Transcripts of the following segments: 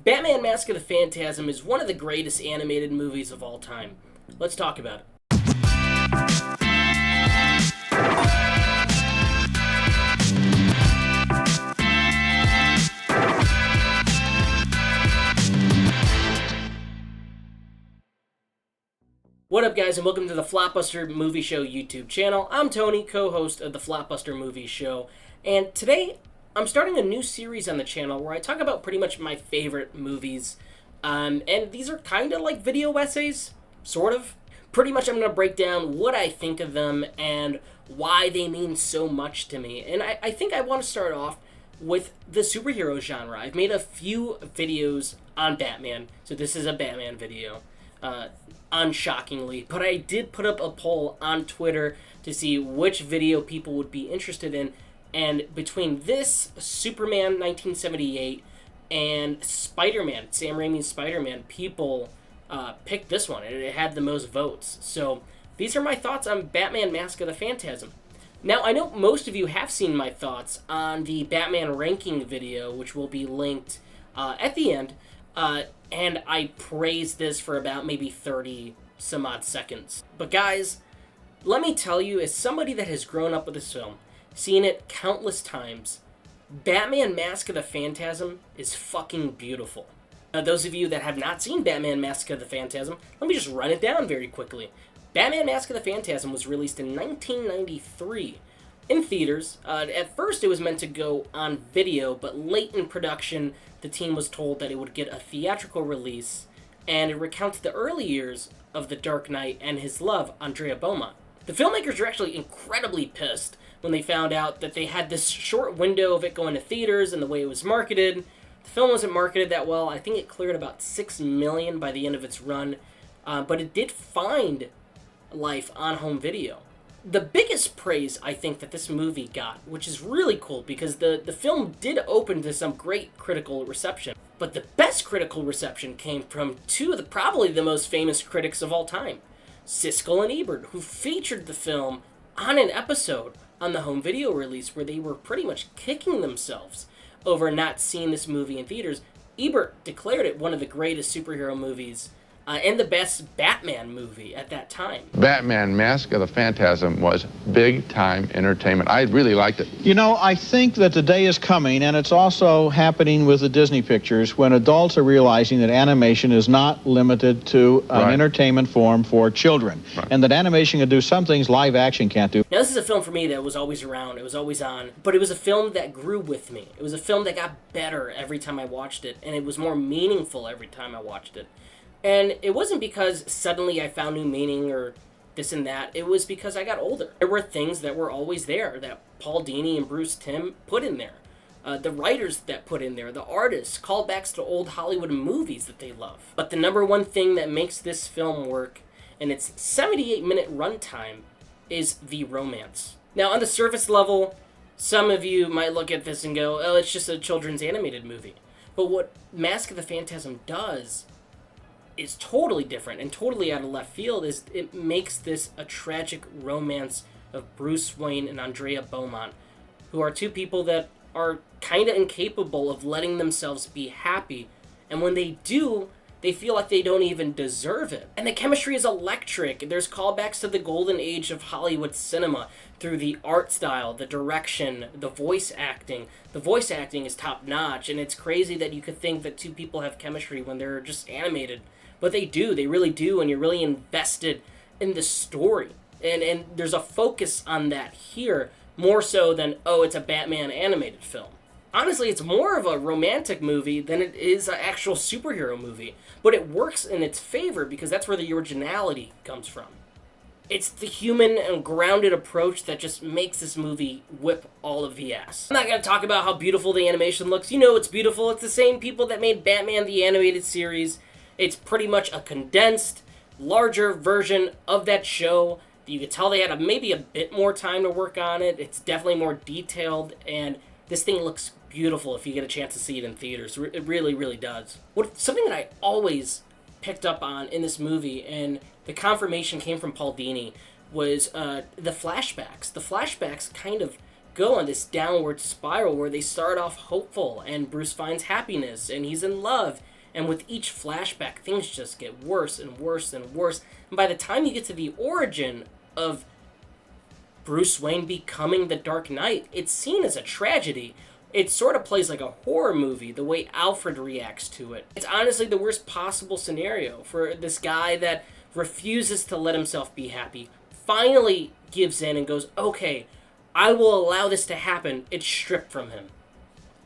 Batman Mask of the Phantasm is one of the greatest animated movies of all time. Let's talk about it. What up, guys, and welcome to the Flopbuster Movie Show YouTube channel. I'm Tony, co-host of the Flopbuster Movie Show, and today I'm starting a new series on the channel where I talk about pretty much my favorite movies, and these are kind of like video essays, sort of. Pretty much I'm going to break down what I think of them and why they mean so much to me, and I think I want to start off with the superhero genre. I've made a few videos on Batman, so this is a Batman video. Unshockingly, but I did put up a poll on Twitter to see which video people would be interested in, and between this, Superman 1978, and Spider-Man, Sam Raimi's Spider-Man, people picked this one, and it had the most votes. So these are my thoughts on Batman Mask of the Phantasm. Now, I know most of you have seen my thoughts on the Batman ranking video, which will be linked at the end, and I praised this for about maybe 30 some odd seconds. But guys, let me tell you, as somebody that has grown up with this film, seen it countless times, Batman Mask of the Phantasm is fucking beautiful. Now, those of you that have not seen Batman Mask of the Phantasm, let me just run it down very quickly. Batman Mask of the Phantasm was released in 1993 in theaters. At first it was meant to go on video, but late in production the team was told that it would get a theatrical release, and it recounts the early years of the Dark Knight and his love, Andrea Beaumont. The filmmakers were actually incredibly pissed when they found out that they had this short window of it going to theaters and the way it was marketed. The film wasn't marketed that well. I think it cleared about $6 million by the end of its run, but it did find life on home video. The biggest praise I think that this movie got, which is really cool because the film did open to some great critical reception, but the best critical reception came from two of probably the most famous critics of all time, Siskel and Ebert, who featured the film on an episode on the home video release where they were pretty much kicking themselves over not seeing this movie in theaters. Ebert declared it one of the greatest superhero movies and the best Batman movie at that time. Batman Mask of the Phantasm was big-time entertainment. I really liked it. You know, I think that the day is coming, and it's also happening with the Disney pictures, when adults are realizing that animation is not limited to an entertainment form for children, and that animation can do some things live action can't do. Now, this is a film for me that was always around, it was always on, but it was a film that grew with me. It was a film that got better every time I watched it, and it was more meaningful every time I watched it. And it wasn't because suddenly I found new meaning or this and that. It was because I got older. There were things that were always there that Paul Dini and Bruce Timm put in there. The writers that put in there, the artists, callbacks to old Hollywood movies that they love. But the number one thing that makes this film work in its 78-minute runtime is the romance. Now, on the surface level, some of you might look at this and go, oh, it's just a children's animated movie. But what Mask of the Phantasm does is totally different and totally out of left field, is it makes this a tragic romance of Bruce Wayne and Andrea Beaumont, who are two people that are kind of incapable of letting themselves be happy, and when they do, they feel like they don't even deserve it. And the chemistry is electric. There's callbacks to the golden age of Hollywood cinema through the art style, the direction, the voice acting. The voice acting is top-notch, and it's crazy that you could think that two people have chemistry when they're just animated. But they do, they really do, and you're really invested in the story. And there's a focus on that here, more so than, oh, it's a Batman animated film. Honestly, it's more of a romantic movie than it is an actual superhero movie. But it works in its favor because that's where the originality comes from. It's the human and grounded approach that just makes this movie whip all of the ass. I'm not going to talk about how beautiful the animation looks. You know it's beautiful. It's the same people that made Batman the Animated Series. It's pretty much a condensed, larger version of that show. You could tell they had maybe a bit more time to work on it. It's definitely more detailed, and this thing looks beautiful if you get a chance to see it in theaters. It really, really does. Something that I always picked up on in this movie, and the confirmation came from Paul Dini, was the flashbacks. The flashbacks kind of go on this downward spiral where they start off hopeful, and Bruce finds happiness, and he's in love, And with each flashback, things just get worse and worse and worse. And by the time you get to the origin of Bruce Wayne becoming the Dark Knight, it's seen as a tragedy. It sort of plays like a horror movie, the way Alfred reacts to it. It's honestly the worst possible scenario for this guy that refuses to let himself be happy, finally gives in and goes, okay, I will allow this to happen. It's stripped from him.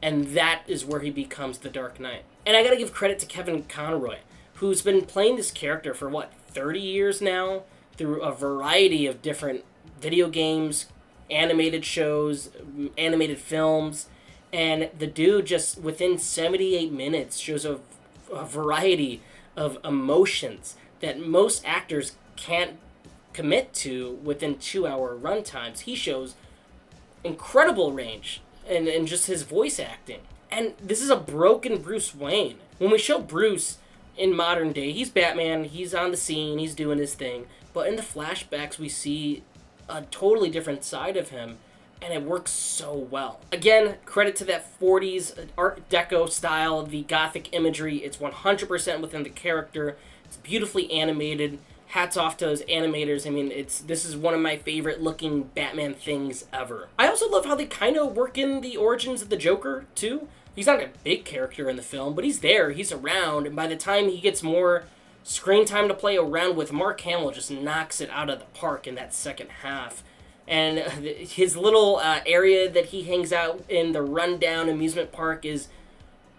And that is where he becomes the Dark Knight. And I gotta give credit to Kevin Conroy, who's been playing this character for, 30 years now? Through a variety of different video games, animated shows, animated films. And the dude just, within 78 minutes, shows a variety of emotions that most actors can't commit to within 2-hour runtimes. He shows incredible range and just his voice acting. And this is a broken Bruce Wayne. When we show Bruce in modern day, he's Batman, he's on the scene, he's doing his thing. But in the flashbacks, we see a totally different side of him, and it works so well. Again, credit to that 40s Art Deco style, the gothic imagery. It's 100% within the character. It's beautifully animated. Hats off to those animators. I mean, this is one of my favorite looking Batman things ever. I also love how they kind of work in the origins of the Joker, too. He's not a big character in the film, but he's there, he's around, and by the time he gets more screen time to play around with, Mark Hamill just knocks it out of the park in that second half. And his little area that he hangs out in, the rundown amusement park, is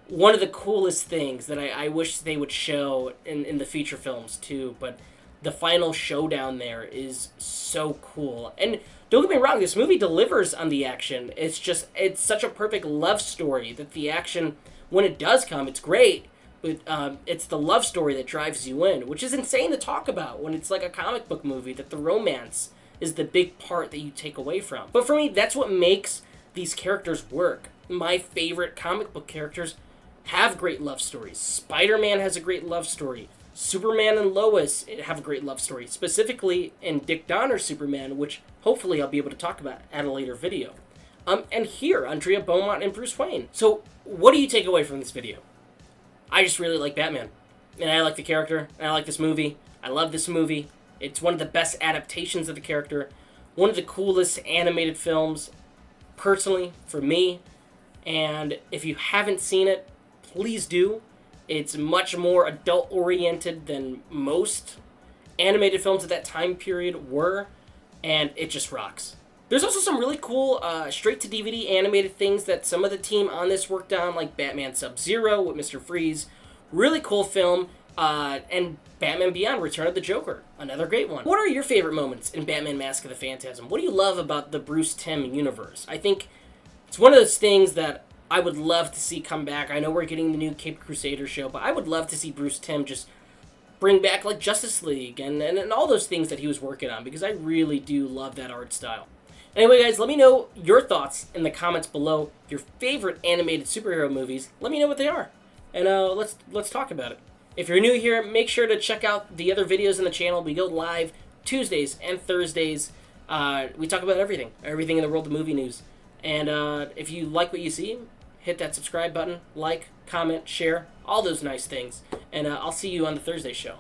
one of the coolest things that I wish they would show in the feature films, too. But the final showdown there is so cool. And don't get me wrong, this movie delivers on the action. It's such a perfect love story that the action, when it does come, it's great. But it's the love story that drives you in, which is insane to talk about when it's like a comic book movie, that the romance is the big part that you take away from. But for me, that's what makes these characters work. My favorite comic book characters have great love stories. Spider-Man has a great love story. Superman and Lois have a great love story, specifically in Dick Donner's Superman, which hopefully I'll be able to talk about at a later video. And here, Andrea Beaumont and Bruce Wayne. So, what do you take away from this video? I just really like Batman, and I like the character, and I like this movie. I love this movie. It's one of the best adaptations of the character, one of the coolest animated films, personally, for me. And if you haven't seen it, please do. It's much more adult-oriented than most animated films of that time period were, and it just rocks. There's also some really cool straight-to-DVD animated things that some of the team on this worked on, like Batman Sub-Zero with Mr. Freeze. Really cool film. And Batman Beyond, Return of the Joker. Another great one. What are your favorite moments in Batman Mask of the Phantasm? What do you love about the Bruce Timm universe? I think it's one of those things that I would love to see come back. I know we're getting the new Cape Crusader show, but I would love to see Bruce Timm just bring back like Justice League and all those things that he was working on, because I really do love that art style. Anyway, guys, let me know your thoughts in the comments below. Your favorite animated superhero movies. Let me know what they are, and let's talk about it. If you're new here, make sure to check out the other videos on the channel. We go live Tuesdays and Thursdays. We talk about everything in the world of movie news. And if you like what you see, hit that subscribe button, like, comment, share, all those nice things. And I'll see you on the Thursday show.